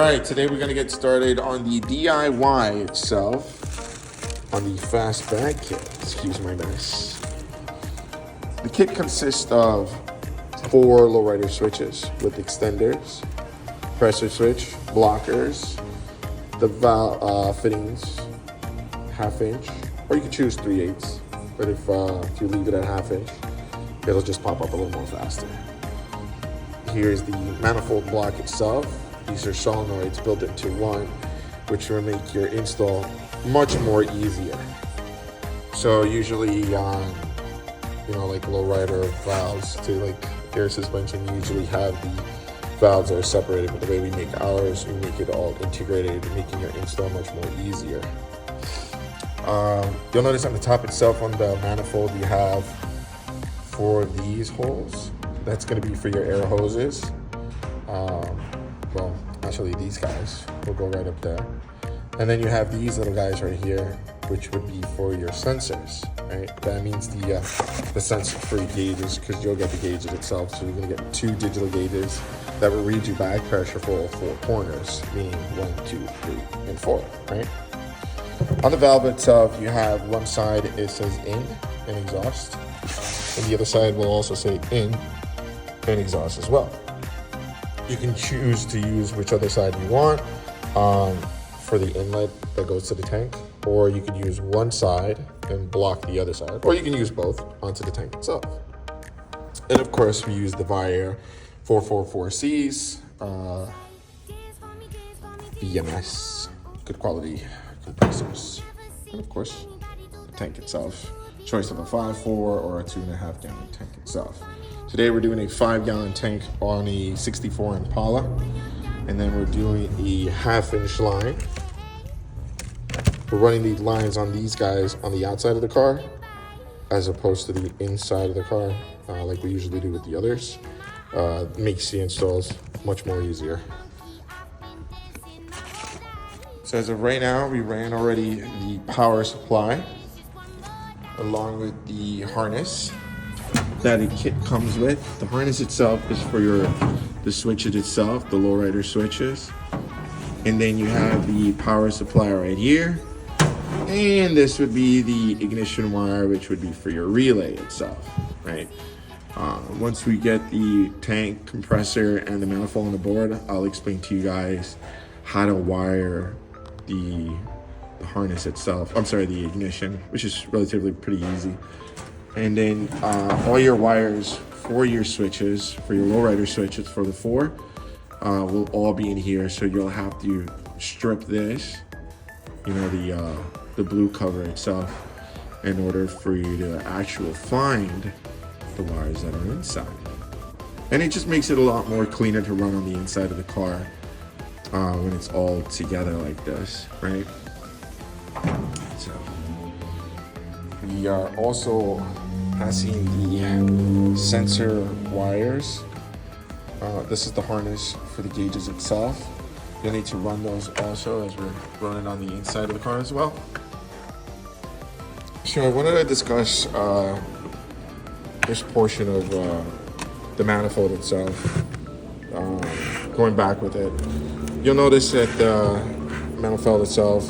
right, today we're going to get started on the DIY itself on the fast bag kit. Excuse my mess. The kit consists of 4 lowrider switches with extenders, pressure switch, blockers, the valve fittings, 1/2 inch, or you can choose 3/8. But if you leave it at 1/2 inch, it'll just pop up a little more faster. Here's the manifold block itself. These are solenoids built into one, which will make your install much more easier. So usually, like lowrider valves to like air suspension, usually have the valves that are separated. But the way we make ours, we make it all integrated, making your install much more easier. You'll notice on the top itself on the manifold, you have 4 of these holes. That's going to be for your air hoses. Well, actually these guys will go right up there. And then you have these little guys right here, which would be for your sensors, right? That means the sensor for your gauges, because you'll get the gauges itself. So you're going to get 2 digital gauges that will read your bag pressure for all 4 corners, meaning 1, 2, 3, and 4, right? On the valve itself, you have one side, it says in and exhaust. And the other side will also say in and exhaust as well. You can choose to use which other side you want for the inlet that goes to the tank, or you could use one side and block the other side, or you can use both onto the tank itself. And of course, we use the Viair 444Cs, BMS, good quality compressors, and of course, the tank itself. Choice of a 5.4 or a 2.5 gallon tank itself. Today we're doing a 5-gallon tank on a 64 Impala, and then we're doing a 1/2 inch line. We're running the lines on these guys on the outside of the car, as opposed to the inside of the car, like we usually do with the others. Makes the installs much more easier. So as of right now, we ran already the power supply along with the harness that the kit comes with. The harness itself is for the switches itself, the lowrider switches. And then you have the power supply right here. And this would be the ignition wire, which would be for your relay itself, right? Once we get the tank, compressor, and the manifold on the board, I'll explain to you guys how to wire the harness itself. I'm sorry, the ignition, which is relatively pretty easy. And then all your wires for your switches, for your lowrider switches for the 4, will all be in here. So you'll have to strip this, the blue cover itself, in order for you to actually find the wires that are inside. And it just makes it a lot more cleaner to run on the inside of the car when it's all together like this, right? So we are also passing the sensor wires. This is the harness for the gauges itself. You'll need to run those also, as we're running on the inside of the car as well. So I wanted to discuss this portion of the manifold itself, going back with it. You'll notice that the manifold itself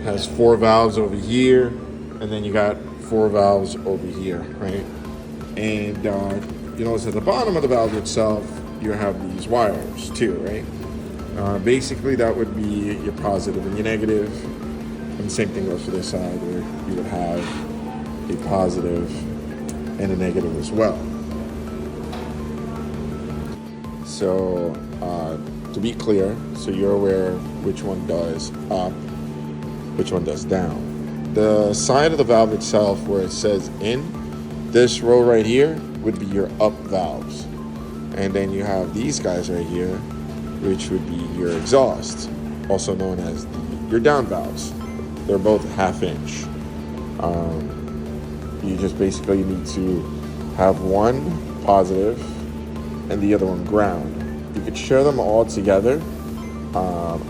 has 4 valves over here, and then you got 4 valves over here, right? And you notice at the bottom of the valve itself, you have these wires too, right? Basically, that would be your positive and your negative. And the same thing goes for this side, where you would have a positive and a negative as well. So to be clear, so you're aware which one does up, which one does down. The side of the valve itself where it says in, this row right here would be your up valves. And then you have these guys right here, which would be your exhaust, also known as your down valves. They're both 1/2 inch. You just basically need to have one positive and the other one ground. You could share them all together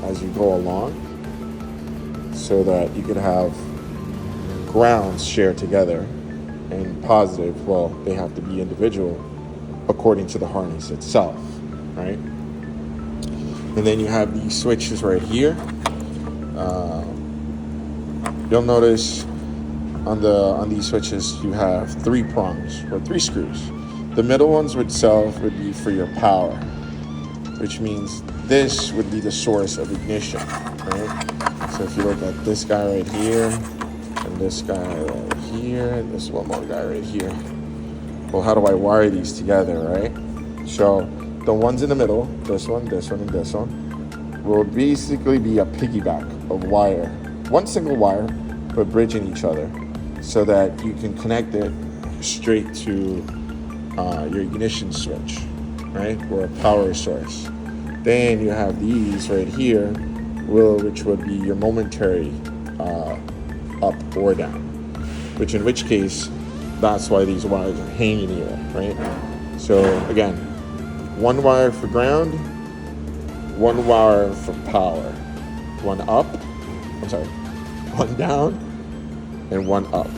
as you go along, so that you could have grounds shared together, and positive, well, they have to be individual according to the harness itself, right? And then you have these switches right here. You'll notice on these switches you have 3 prongs or 3 screws. The middle ones itself would be for your power, which means this would be the source of ignition, right? So if you look at this guy right here, and this guy right here, and this one more guy right here. Well, how do I wire these together, right? So the ones in the middle, this one, and this one, will basically be a piggyback of wire. One single wire, but bridging each other so that you can connect it straight to your ignition switch, right? Or a power source. Then you have these right here, which would be your momentary up or down, in which case, that's why these wires are hanging here, right? So again, 1 wire for ground, 1 wire for power, 1 down, and 1 up,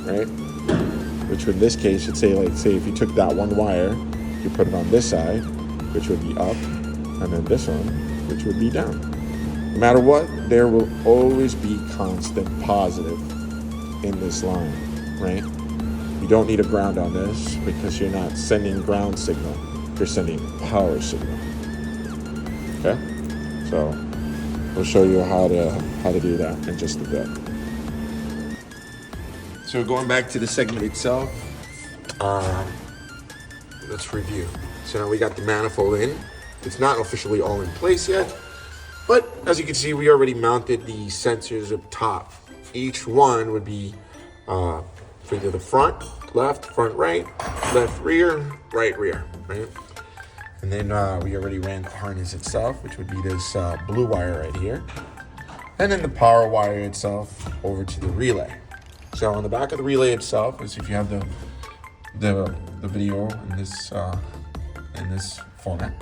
right? Which in this case should say, like, say if you took that 1 wire, you put it on this side, which would be up, and then this one, which would be down. No matter what, there will always be constant positive in this line, right? You don't need a ground on this because you're not sending ground signal, you're sending power signal. Okay? So we'll show you how to do that in just a bit. So going back to the segment itself, let's review. So now we got the manifold in. It's not officially all in place yet, but as you can see, we already mounted the sensors up top. Each one would be for either the front, left, front, right, left, rear, right, rear, right? And then we already ran the harness itself, which would be this blue wire right here. And then the power wire itself over to the relay. So on the back of the relay itself, is if you have the video in this format,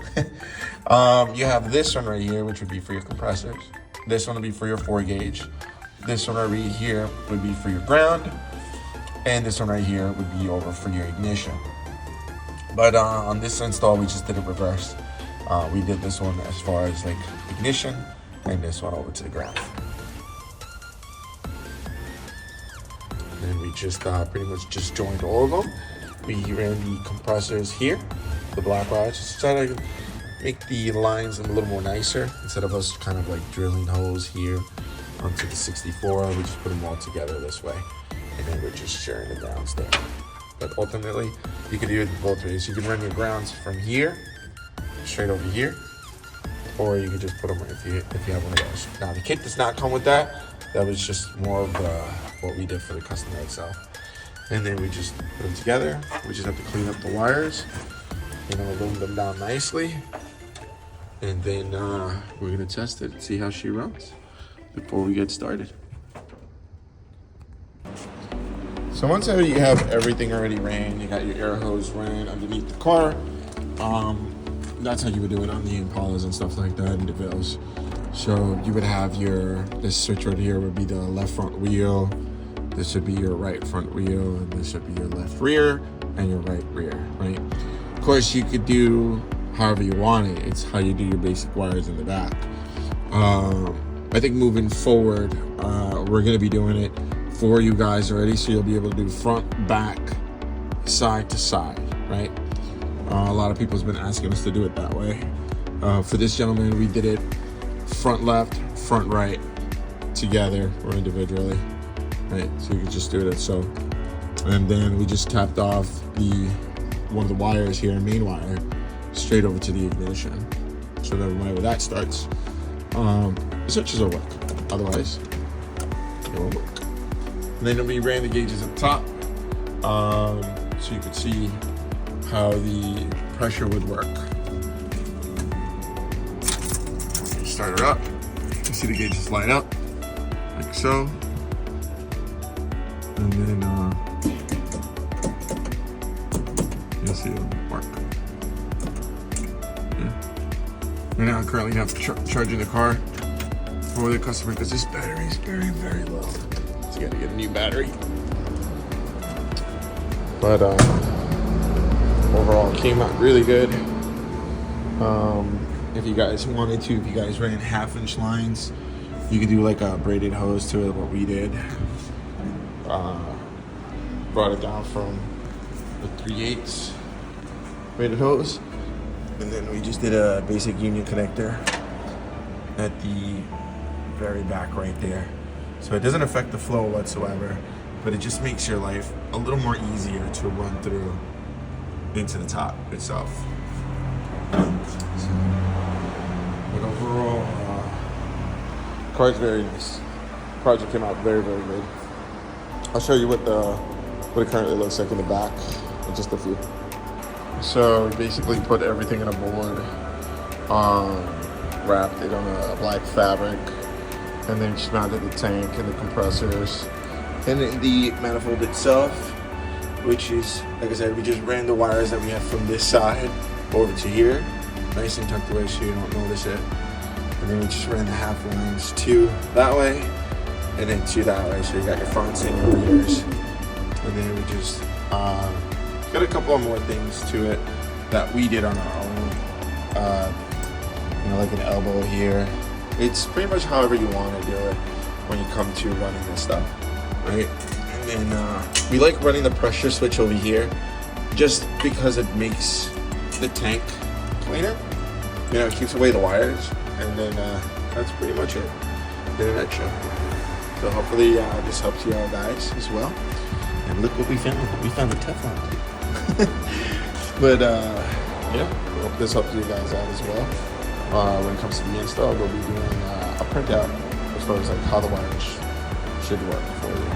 you have this one right here, which would be for your compressors. This one would be for your 4 gauge. This one right here would be for your ground, and this one right here would be over for your ignition. But on this install, we just did it reverse. We did this one as far as like ignition, and this one over to the ground. And we just pretty much just joined all of them. We ran the compressors here, the black wires, just to try to make the lines a little more nicer. Instead of us kind of like drilling holes here onto the 64, we just put them all together this way. And then we're just sharing the grounds there. But ultimately, you can do it both ways. You can run your grounds from here, straight over here, or you can just put them if you have one of those. Now, the kit does not come with that. That was just more of what we did for the customer itself. And then we just put them together. We just have to clean up the wires, loom them down nicely. And then we're gonna test it and see how she runs before we get started. So once you have everything already ran, you got your air hose ran underneath the car. That's how you would do it on the Impalas and stuff like that, and the Vills. So you would have this switch right here would be the left front wheel. This should be your right front wheel, and this should be your left rear and your right rear, right? Of course, you could do however you want it. It's how you do your basic wires in the back. I think moving forward, we're gonna be doing it for you guys already, so you'll be able to do front, back, side to side, right? A lot of people's been asking us to do it that way. For this gentleman, we did it front left, front right, together or individually, right? So you can just do it so. And then we just tapped off one of the wires here, main wire, straight over to the ignition. So that whenever that starts, the switches will work. Otherwise, it won't work. And then we ran the gauges up top, so you could see how the pressure would work. You start her up, you see the gauges light up, like so. And then you'll see it work. Yeah. Right now I currently have charging the car for the customer because this battery is very, very low. So you gotta get a new battery. But overall, came out really good. if you guys wanted to, if you guys ran 1/2-inch lines, you could do like a braided hose to it, what we did. Brought it down from the 3/8 braided hose, and then we just did a basic union connector at the very back right there. So it doesn't affect the flow whatsoever, but it just makes your life a little more easier to run through into the top itself. So, but overall, car's very nice. Project came out very, very good. I'll show you what it currently looks like in the back in just a few. So we basically put everything in a board, wrapped it on a black fabric, and then just mounted the tank and the compressors and the manifold itself, which is, like I said, we just ran the wires that we have from this side over to here, nice and tucked away so you don't notice it. And then we just ran the 1/2 lines to that way and then to that way, so you got your fronts and your rears. And then we just got a couple of more things to it that we did on our own. You know, like an elbow here. It's pretty much however you want to do it when you come to running this stuff, right? And then we like running the pressure switch over here just because it makes the tank cleaner. You know, it keeps away the wires, and then that's pretty much it in a nutshell. So hopefully this helps you out guys as well. And look what we found. We found a Teflon tape. But yeah, hope this helps you guys out as well. When it comes to the install, we'll be doing a printout as far as like how the wires should work for you.